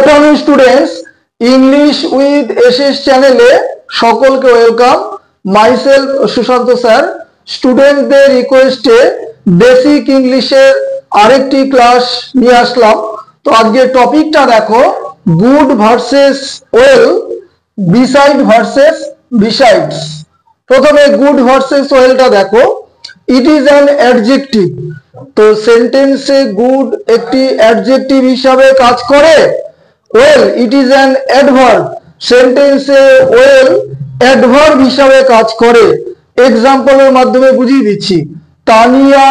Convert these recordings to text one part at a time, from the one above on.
Afternoon students English with SS चैनेले सकलके welcome myself Sushant sir स्टूडेंटদের রিকোয়েস্টে বেসিক ইংলিশের আরেকটি ক্লাস নিয়ে আসলাম। তো আজকে টপিকটা দেখো good versus well, beside versus besides. প্রথমে গুড ভার্সেস ওয়েলটা দেখো, ইট ইজ অ্যান অ্যাডজেক্টিভ। তো সেন্টেন্সে গুড একটি অ্যাডজেক্টিভ হিসাবে কাজ করে। Well it is an adverb, সেন্টেন্সে ওয়েল অ্যাডভার্ব হিসাবে কাজ করে। এক্সাম্পলের মাধ্যমে বুঝিয়ে দিচ্ছি। Tania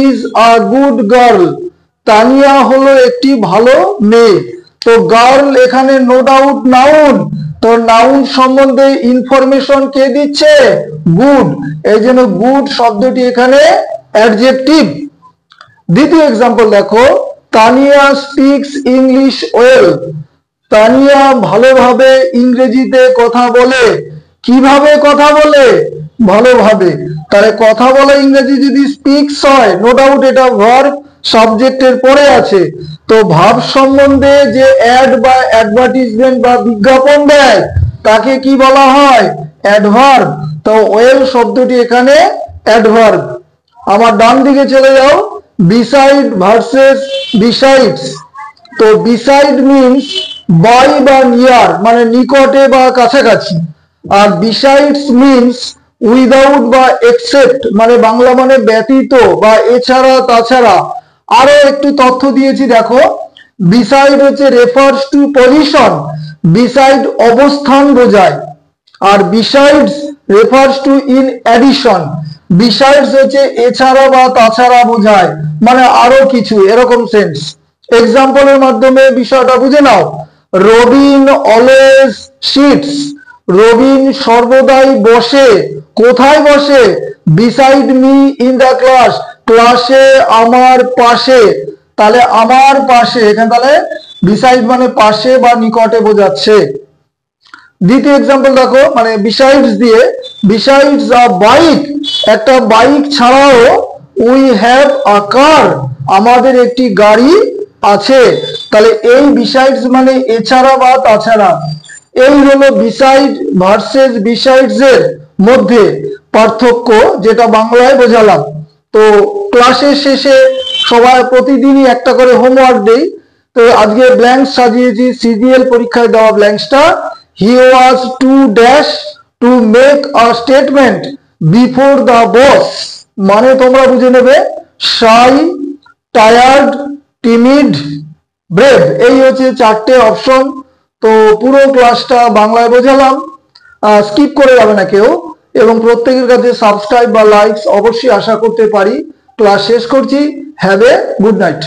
is a good girl, Tania হলো একটি ভালো মেয়ে। তো গার্ল এখানে নো ডাউট নাউন, তো নাউন সম্বন্ধে ইনফরমেশন কে দিচ্ছে? গুড, এই জন্য গুড শব্দটি এখানে অ্যাডজেক্টিভ। দ্বিতীয় এক্সাম্পল দেখো, Tania speaks English well, Tania ভালোভাবে ইংরেজিতে কথা বলে। কিভাবে কথা বলে? ভালোভাবে। তাহলে কথা বলা ইংরেজি যদি স্পিক্স হয়, নো ডাউট এটা ভার্ব সাবজেক্টের পরে আছে। তো ভাব সম্বন্ধে যে অ্যাড বা অ্যাডভার্টিজমেন্ট বা বিজ্ঞাপন দেয় তাকে কি বলা হয়? অ্যাডভার্ব। তো ওয়েল শব্দটি এখানে অ্যাডভার্ব। আমার ডান দিকে চলে যাও, বিসাইড ভার্সেস বিসাইডস। তো বিসাইড মিন্স বাই বা নিয়ার, মানে নিকটে বা কাছাকাছি। আর বিসাইডস মিন্স উইদাউট বা এক্সেপ্ট, মানে বাংলা মানে ব্যতীত বা এছাড়া তাছাড়া। আরো একটু তথ্য দিয়েছি দেখো, বিসাইড হচ্ছে রেফার্স টু পজিশন, বিসাইড অবস্থান বোঝায়। আর besides refers to in addition, besides হচ্ছে এছাড়া বা তাছাড়া বোঝায়, মানে আরো কিছু, এরকম সেন্স। এক্সাম্পলের মাধ্যমে বিষয়টা বুঝে নাও। রবিন অলওয়েজ সিটস, রবিন সর্বদাই বসে। কোথায় বসে? Beside me in the class, ক্লাসে আমার পাশে। তাহলে আমার পাশে, এখানে তাহলে বিসাইড মানে পাশে বা নিকটে বোঝাচ্ছে। দ্বিতীয় এক্সাম্পল দেখো, মানে বিসাইডস দিয়ে, বিসাইডস আ বাইক, একটা বাইক ছাড়াও উই হ্যাভ আ কার, আমাদের একটি গাড়ি আছে। তাহলে এই বিসাইডস মানে এছাড়া বা তাছাড়া। এই হলো বিসাইড ভার্সেস বিসাইডস এর মধ্যে পার্থক্য, যেটা বাংলায় বোঝালাম। তো ক্লাসের শেষে সবাই প্রতিদিনই একটা করে হোমওয়ার্ক দেই। তো আজকে ব্ল্যাঙ্কস সাজিয়েছি, সিজিএল পরীক্ষায় দেওয়া ব্ল্যাঙ্কসটা। He was to dash to make a statement before the boss, মানে তোমরা বুঝে নেবে শাই, টায়ার্ড, টিমিড, ব্রেভ। এই হচ্ছে চারটে অপশন। তো পুরো ক্লাসটা বাংলায় বোঝালাম, স্কিপ করে যাবে না কেউ। এবং প্রত্যেকের কাছে সাবস্ক্রাইব বা লাইকস অবশ্যই আশা করতে পারি। ক্লাস শেষ করছি। Have a good night.